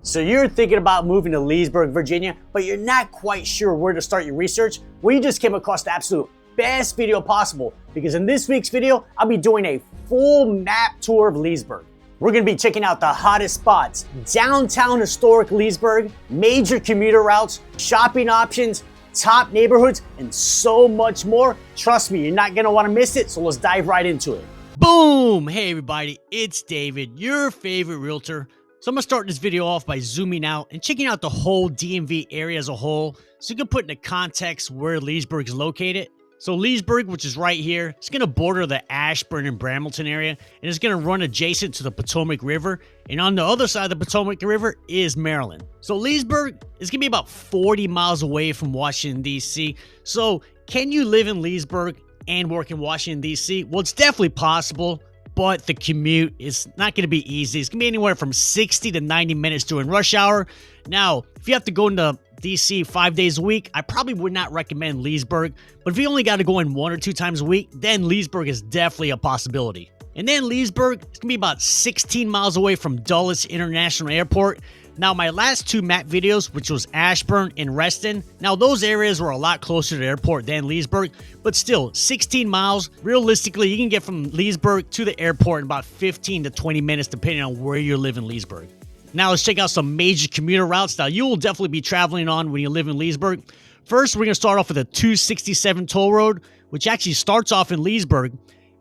So you're thinking about moving to Leesburg, Virginia, but you're not quite sure where to start your research? Well, you just came across the absolute best video possible, because in this week's video, I'll be doing a full map tour of Leesburg. We're gonna be checking out the hottest spots, downtown historic Leesburg, major commuter routes, shopping options, top neighborhoods, and so much more. Trust me, you're not gonna wanna miss it, so let's dive right into it. Boom! Hey everybody, it's David, your favorite realtor. So I'm gonna start this video off by zooming out and checking out the whole DMV area as a whole, so you can put into context where Leesburg is located. So Leesburg, which is right here, it's gonna border the Ashburn and Brambleton area, and it's gonna run adjacent to the Potomac River. And on the other side of the Potomac River is Maryland. So Leesburg is gonna be about 40 miles away from Washington, D.C. So can you live in Leesburg and work in Washington, D.C.? Well, it's definitely possible, but the commute is not going to be easy. It's going to be anywhere from 60 to 90 minutes during rush hour. Now, if you have to go into D.C. 5 days a week, I probably would not recommend Leesburg. But if you only got to go in 1 or 2 times a week, then Leesburg is definitely a possibility. And then Leesburg is going to be about 16 miles away from Dulles International Airport. Now, my last 2 map videos, which was Ashburn and Reston, now those areas were a lot closer to the airport than Leesburg, but still, 16 miles. Realistically, you can get from Leesburg to the airport in about 15 to 20 minutes, depending on where you live in Leesburg. Now, let's check out some major commuter routes that you will definitely be traveling on when you live in Leesburg. First, we're going to start off with a 267 toll road, which actually starts off in Leesburg.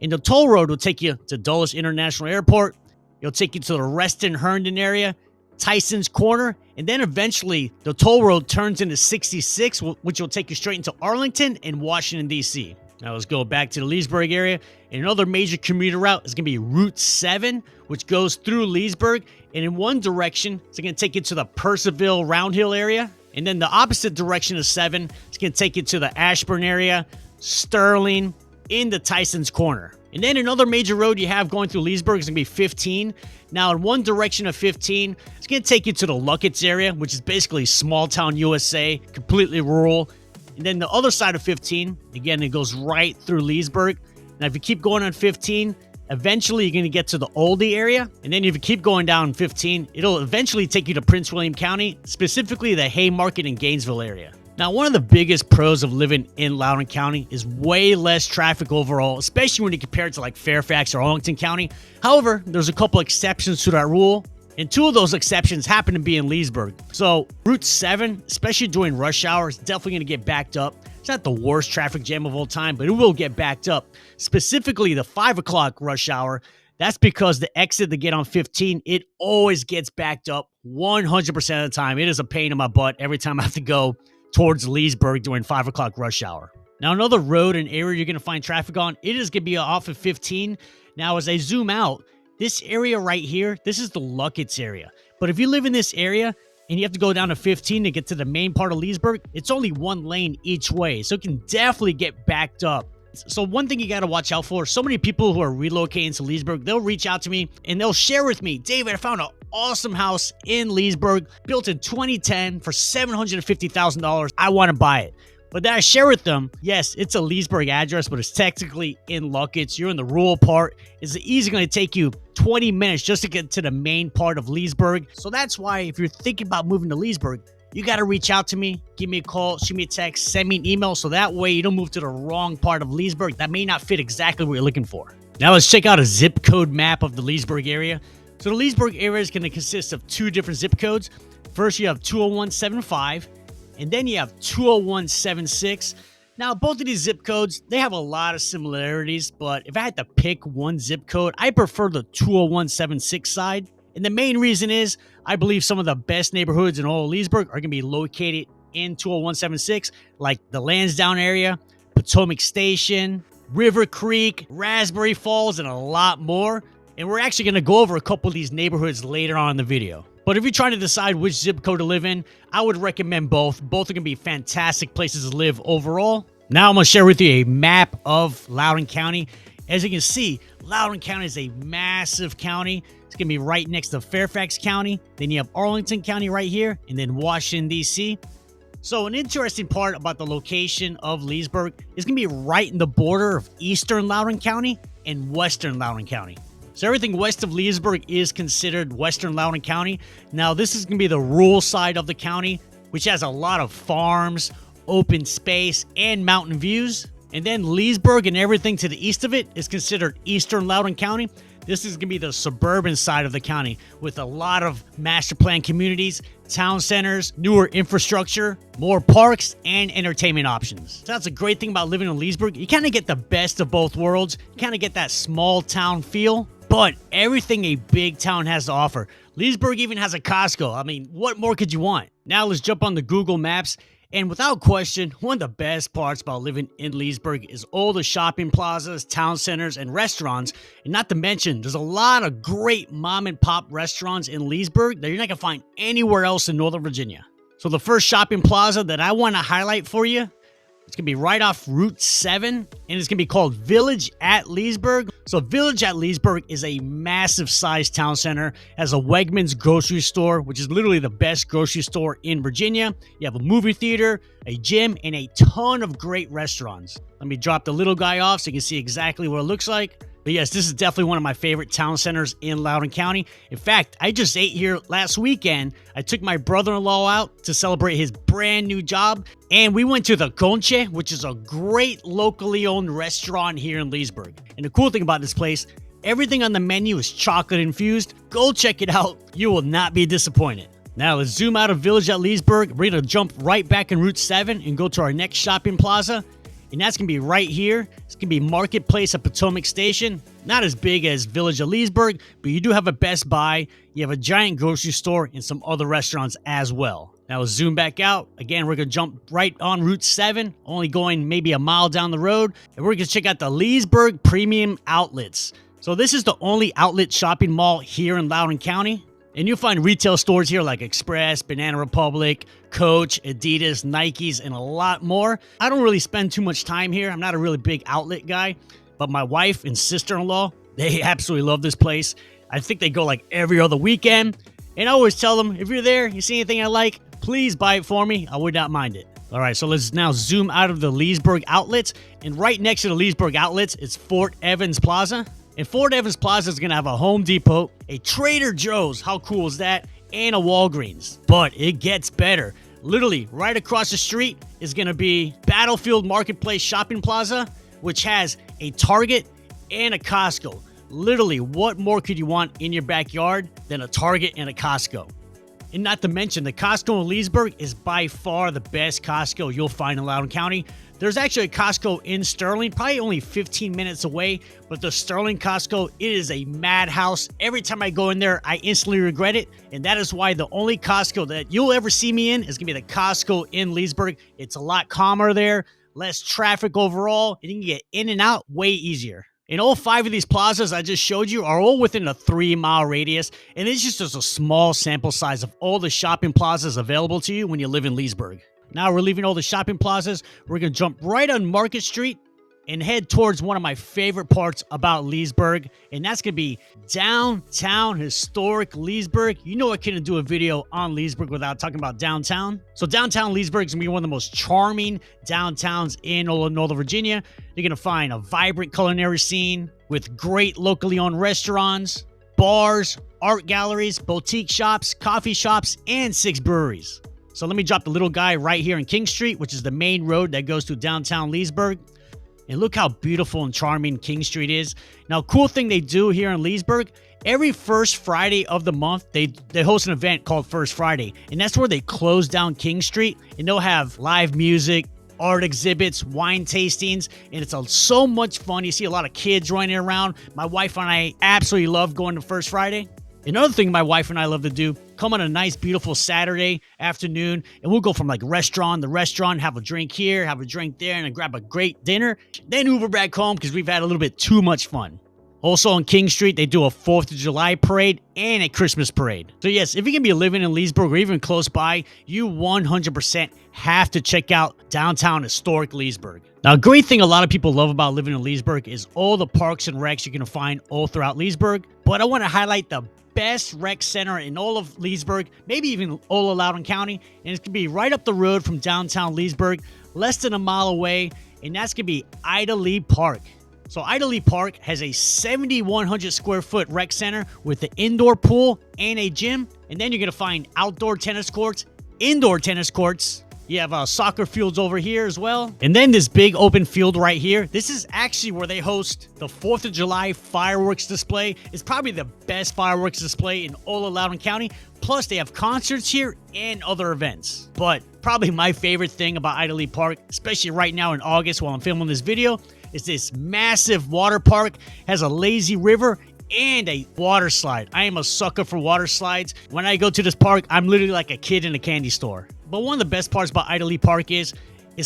And the toll road will take you to Dulles International Airport. It'll take you to the Reston-Herndon area, Tyson's Corner, and then eventually the toll road turns into 66, which will take you straight into Arlington and Washington, D.C. Now let's go back to the Leesburg area. And another major commuter route is going to be Route 7, which goes through Leesburg. And in one direction, it's going to take you to the Purcellville Round Hill area. And then the opposite direction of 7, it's going to take you to the Ashburn area, Sterling, into Tyson's Corner. And then another major road you have going through Leesburg is going to be 15. Now, in one direction of 15, it's going to take you to the Luckett's area, which is basically small town USA, completely rural. And then the other side of 15, again, it goes right through Leesburg. Now, if you keep going on 15, eventually you're going to get to the Oldie area. And then if you keep going down 15, it'll eventually take you to Prince William County, specifically the Haymarket and Gainesville area. Now, one of the biggest pros of living in Loudoun County is way less traffic overall, especially when you compare it to like Fairfax or Arlington County. However, there's a couple exceptions to that rule, and 2 of those exceptions happen to be in Leesburg. So Route 7, especially during rush hour, is definitely going to get backed up. It's not the worst traffic jam of all time, but it will get backed up. Specifically, the 5 o'clock rush hour, that's because the exit to get on 15, it always gets backed up 100% of the time. It is a pain in my butt every time I have to go towards Leesburg during 5 o'clock rush hour. Now, another road and area you're going to find traffic on, it is going to be off of 15. Now, as I zoom out, this area right here, this is the Luckett's area. But if you live in this area and you have to go down to 15 to get to the main part of Leesburg, it's only 1 lane each way. So it can definitely get backed up. So one thing you got to watch out for, so many people who are relocating to Leesburg, they'll reach out to me and they'll share with me, David, I found an awesome house in Leesburg, built in 2010 for $750,000. I want to buy it. But then I share with them, yes, it's a Leesburg address, but it's technically in Luckett's. You're in the rural part. It's easily going to take you 20 minutes just to get to the main part of Leesburg. So that's why if you're thinking about moving to Leesburg, you got to reach out to me, give me a call, shoot me a text, send me an email, so that way you don't move to the wrong part of Leesburg that may not fit exactly what you're looking for. Now let's check out a zip code map of the Leesburg area. So the Leesburg area is going to consist of 2 different zip codes. First, you have 20175, and then you have 20176. Now, both of these zip codes, they have a lot of similarities, but if I had to pick one zip code, I prefer the 20176 side. And the main reason is I believe some of the best neighborhoods in all of Leesburg are going to be located in 20176, like the Lansdowne area, Potomac Station, River Creek, Raspberry Falls, and a lot more. And we're actually going to go over a couple of these neighborhoods later on in the video. But if you're trying to decide which zip code to live in, I would recommend both. Both are going to be fantastic places to live overall. Now I'm going to share with you a map of Loudoun County. As you can see, Loudoun County is a massive county. It's going to be right next to Fairfax County. Then you have Arlington County right here, and then Washington, D.C. So an interesting part about the location of Leesburg is going to be right in the border of eastern Loudoun County and western Loudoun County. So everything west of Leesburg is considered Western Loudoun County. Now this is going to be the rural side of the county, which has a lot of farms, open space, and mountain views. And then Leesburg and everything to the east of it is considered Eastern Loudoun County. This is going to be the suburban side of the county with a lot of master plan communities, town centers, newer infrastructure, more parks, and entertainment options. So that's a great thing about living in Leesburg. You kind of get the best of both worlds. You kind of get that small town feel, but everything a big town has to offer. Leesburg even has a Costco. I mean, what more could you want? Now let's jump on the Google Maps. And without question, one of the best parts about living in Leesburg is all the shopping plazas, town centers, and restaurants. And not to mention, there's a lot of great mom and pop restaurants in Leesburg that you're not going to find anywhere else in Northern Virginia. So the first shopping plaza that I want to highlight for you, it's going to be right off Route 7, and it's going to be called Village at Leesburg. So Village at Leesburg is a massive sized town center, has a Wegmans grocery store, which is literally the best grocery store in Virginia. You have a movie theater, a gym, and a ton of great restaurants. Let me drop the little guy off so you can see exactly what it looks like. But yes, this is definitely one of my favorite town centers in Loudoun County. In fact, I just ate here last weekend. I took my brother-in-law out to celebrate his brand new job, and we went to the Conche, which is a great locally owned restaurant here in Leesburg. And the cool thing about this place, everything on the menu is chocolate infused. Go check it out. You will not be disappointed. Now let's zoom out of Village at Leesburg. We're going to jump right back in Route 7 and go to our next shopping plaza. And that's going to be right here. It's going to be Marketplace at Potomac Station. Not as big as Village at Leesburg, but you do have a Best Buy. You have a giant grocery store and some other restaurants as well. Now let's zoom back out. Again, we're going to jump right on Route 7, only going maybe a mile down the road. And we're going to check out the Leesburg Premium Outlets. So this is the only outlet shopping mall here in Loudoun County. And you'll find retail stores here like Express, Banana Republic, Coach, Adidas, Nikes, and a lot more. I don't really spend too much time here. I'm not a really big outlet guy, but my wife and sister-in-law, they absolutely love this place. I think they go like every other weekend. And I always tell them, if you're there, you see anything I like, please buy it for me. I would not mind it. All right, so let's now zoom out of the Leesburg outlets. And right next to the Leesburg outlets is Fort Evans Plaza. And Fort Evans Plaza is going to have a Home Depot, a Trader Joe's, how cool is that, and a Walgreens. But it gets better. Literally, right across the street is going to be Battlefield Marketplace Shopping Plaza, which has a Target and a Costco. Literally, what more could you want in your backyard than a Target and a Costco? And not to mention, the Costco in Leesburg is by far the best Costco you'll find in Loudoun County. There's actually a Costco in Sterling, probably only 15 minutes away, but the Sterling Costco, it is a madhouse. Every time I go in there, I instantly regret it, and that is why the only Costco that you'll ever see me in is going to be the Costco in Leesburg. It's a lot calmer there, less traffic overall, and you can get in and out way easier. And all 5 of these plazas I just showed you are all within a 3-mile radius, and it's just a small sample size of all the shopping plazas available to you when you live in Leesburg. Now we're leaving all the shopping plazas. We're going to jump right on Market Street and head towards one of my favorite parts about Leesburg, and that's going to be downtown historic Leesburg. You know I couldn't do a video on Leesburg without talking about downtown. So downtown Leesburg is going to be one of the most charming downtowns in all of Northern Virginia. You're going to find a vibrant culinary scene with great locally owned restaurants, bars, art galleries, boutique shops, coffee shops, and 6 breweries. So let me drop the little guy right here in King Street, which is the main road that goes to downtown Leesburg. And look how beautiful and charming King Street is. Now, cool thing they do here in Leesburg, every first Friday of the month, they host an event called First Friday. And that's where they close down King Street. And they'll have live music, art exhibits, wine tastings, and it's so much fun. You see a lot of kids running around. My wife and I absolutely love going to First Friday. Another thing my wife and I love to do, come on a nice, beautiful Saturday afternoon, and we'll go from like restaurant to restaurant, have a drink here, have a drink there, and then grab a great dinner, then Uber back home because we've had a little bit too much fun. Also on King Street, they do a 4th of July parade and a Christmas parade. So yes, if you're going to be living in Leesburg or even close by, you 100% have to check out downtown historic Leesburg. Now, a great thing a lot of people love about living in Leesburg is all the parks and recs you're going to find all throughout Leesburg. But I want to highlight the best rec center in all of Leesburg, maybe even all of Loudoun County, and it's going to be right up the road from downtown Leesburg, less than a mile away, and that's going to be Ida Lee Park. So Idly Park has a 7,100 square foot rec center with an indoor pool and a gym. And then you're going to find outdoor tennis courts, indoor tennis courts. You have soccer fields over here as well. And then this big open field right here. This is actually where they host the 4th of July fireworks display. It's probably the best fireworks display in all of Loudoun County. Plus, they have concerts here and other events. But probably my favorite thing about Idly Park, especially right now in August while I'm filming this video, is this massive water park. Has a lazy river and a water slide. I am a sucker for water slides. When I go to this park, I'm literally like a kid in a candy store. But one of the best parts about Idly Park is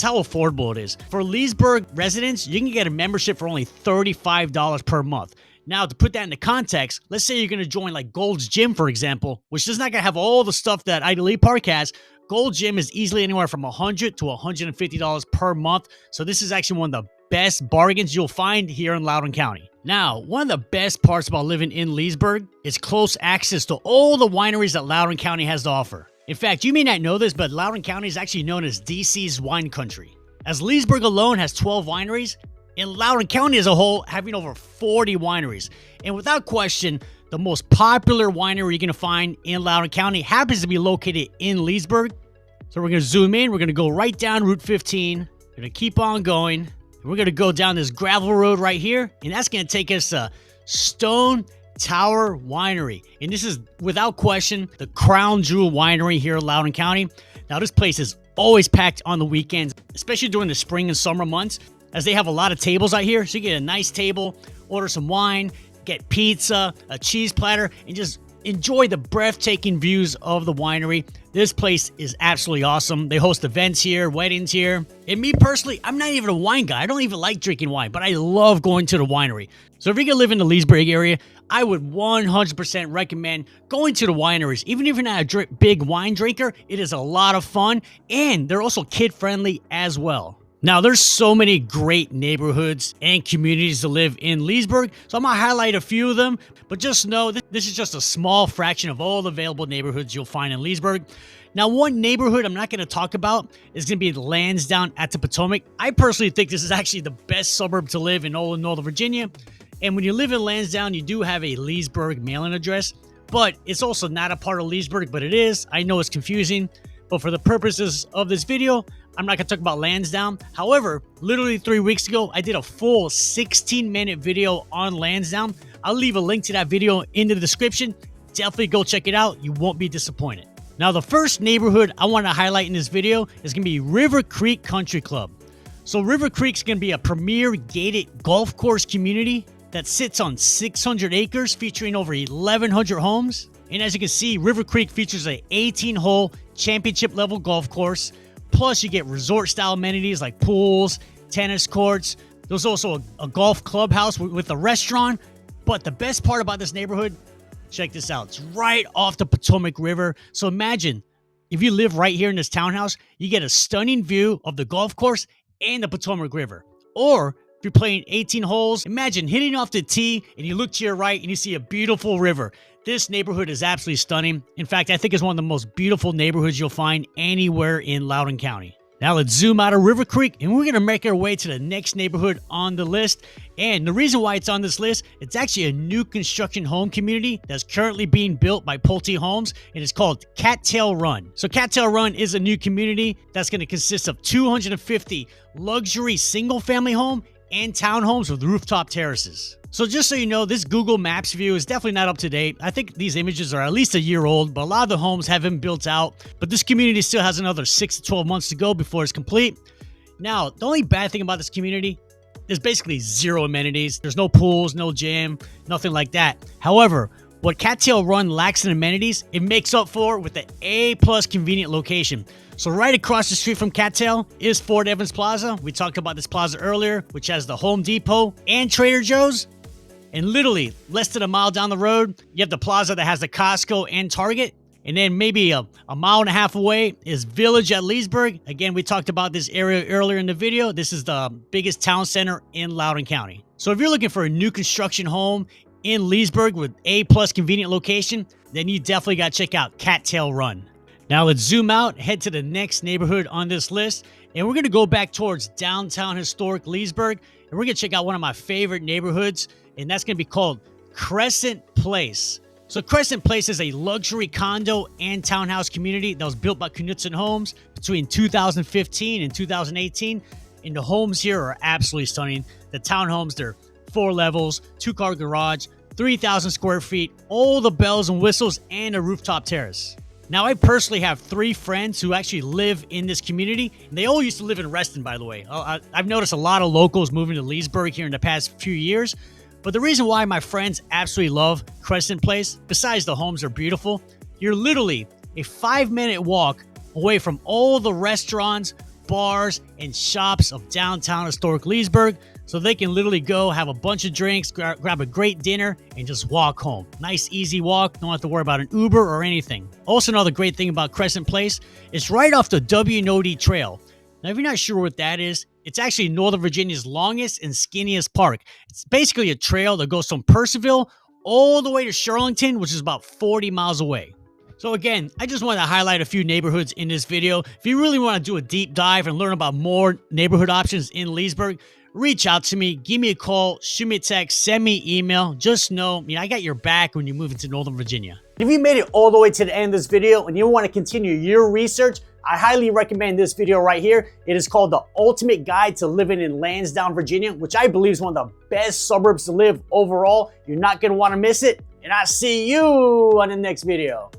how affordable it is. For Leesburg residents, you can get a membership for only $35 per month. Now, to put that into context, let's say you're going to join like Gold's Gym, for example, which is not going to have all the stuff that Idly Park has. Gold Gym is easily anywhere from $100 to $150 per month. So this is actually one of the best bargains you'll find here in Loudoun County. Now, one of the best parts about living in Leesburg is close access to all the wineries that Loudoun County has to offer. In fact, you may not know this, but Loudoun County is actually known as DC's wine country, as Leesburg alone has 12 wineries, and Loudoun County as a whole having over 40 wineries. And without question, the most popular winery you're going to find in Loudoun County happens to be located in Leesburg. So we're going to zoom in, we're going to go right down Route 15, we're going to keep on going, and we're going to go down this gravel road right here, and that's going to take us to Stone Tower Winery. And this is, without question, the crown jewel winery here in Loudoun County. Now, this place is always packed on the weekends, especially during the spring and summer months, as they have a lot of tables out here. So you get a nice table, order some wine, get pizza, a cheese platter, and just enjoy the breathtaking views of the winery. This place is absolutely awesome. They host events here, weddings here. And me personally, I'm not even a wine guy. I don't even like drinking wine, but I love going to the winery. So if you're going to live in the Leesburg area, I would 100% recommend going to the wineries. Even if you're not a big wine drinker, it is a lot of fun, and they're also kid-friendly as well. Now, there's so many great neighborhoods and communities to live in Leesburg, so I'm going to highlight a few of them, but just know this is just a small fraction of all the available neighborhoods you'll find in Leesburg. Now, one neighborhood I'm not going to talk about is going to be Lansdowne at the Potomac. I personally think this is actually the best suburb to live in all of Northern Virginia. And when you live in Lansdowne, you do have a Leesburg mailing address, but it's also not a part of Leesburg, but it is. I know it's confusing, but for the purposes of this video, I'm not going to talk about Lansdowne. However, literally 3 weeks ago, I did a full 16-minute video on Lansdowne. I'll leave a link to that video in the description. Definitely go check it out. You won't be disappointed. Now, the first neighborhood I want to highlight in this video is going to be River Creek Country Club. So River Creek's going to be a premier gated golf course community that sits on 600 acres, featuring over 1,100 homes. And as you can see, River Creek features a 18-hole championship-level golf course. Plus, you get resort-style amenities like pools, tennis courts. There's also a golf clubhouse with a restaurant. But the best part about this neighborhood, check this out. It's right off the Potomac River. So imagine, if you live right here in this townhouse, you get a stunning view of the golf course and the Potomac River. Or if you're playing 18 holes, imagine hitting off the tee and you look to your right and you see a beautiful river. This neighborhood is absolutely stunning. In fact, I think it's one of the most beautiful neighborhoods you'll find anywhere in Loudoun County. Now let's zoom out of River Creek and we're going to make our way to the next neighborhood on the list. And the reason why it's on this list, it's actually a new construction home community that's currently being built by Pulte Homes, and it's called Cattail Run. So Cattail Run is a new community that's going to consist of 250 luxury single-family home and townhomes with rooftop terraces. So just so you know, this Google Maps view is definitely not up to date. I think these images are at least a year old, but a lot of the homes haven't been built out. But this community still has another 6 to 12 months to go before it's complete. Now, the only bad thing about this community is basically zero amenities. There's no pools, no gym, nothing like that. However, what Cattail Run lacks in amenities, it makes up for with the A-plus convenient location. So right across the street from Cattail is Fort Evans Plaza. We talked about this plaza earlier, which has the Home Depot and Trader Joe's. And literally less than a mile down the road, you have the plaza that has the Costco and Target. And then maybe a mile and a half away is Village at Leesburg. Again, we talked about this area earlier in the video. This is the biggest town center in Loudoun County. So if you're looking for a new construction home in Leesburg with A-plus convenient location, then you definitely got to check out Cattail Run. Now let's zoom out, head to the next neighborhood on this list, and we're going to go back towards downtown historic Leesburg, and we're gonna check out one of my favorite neighborhoods, and that's gonna be called Crescent Place. So Crescent Place is a luxury condo and townhouse community that was built by Knutson Homes between 2015 and 2018. And the homes here are absolutely stunning. The townhomes, they're 4 levels, 2-car garage, 3,000 square feet, all the bells and whistles, and a rooftop terrace. Now, I personally have 3 friends who actually live in this community, and they all used to live in Reston, by the way. I've noticed a lot of locals moving to Leesburg here in the past few years. But the reason why my friends absolutely love Crescent Place, besides the homes are beautiful, you're literally a 5-minute walk away from all the restaurants, bars, and shops of downtown historic Leesburg, so they can literally go have a bunch of drinks, grab a great dinner, and just walk home. Nice, easy walk. Don't have to worry about an Uber or anything. Also, another great thing about Crescent Place, it's right off the W&OD Trail. Now, if you're not sure what that is, it's actually Northern Virginia's longest and skinniest park. It's basically a trail that goes from Percival all the way to Shirlington, which is about 40 miles away. So again, I just wanted to highlight a few neighborhoods in this video. If you really want to do a deep dive and learn about more neighborhood options in Leesburg, reach out to me, give me a call, shoot me a text, send me an email. Just know, I got your back when you move into Northern Virginia. If you made it all the way to the end of this video and you want to continue your research, I highly recommend this video right here. It is called The Ultimate Guide to Living in Lansdowne, Virginia, which I believe is one of the best suburbs to live overall. You're not going to want to miss it, and I'll see you on the next video.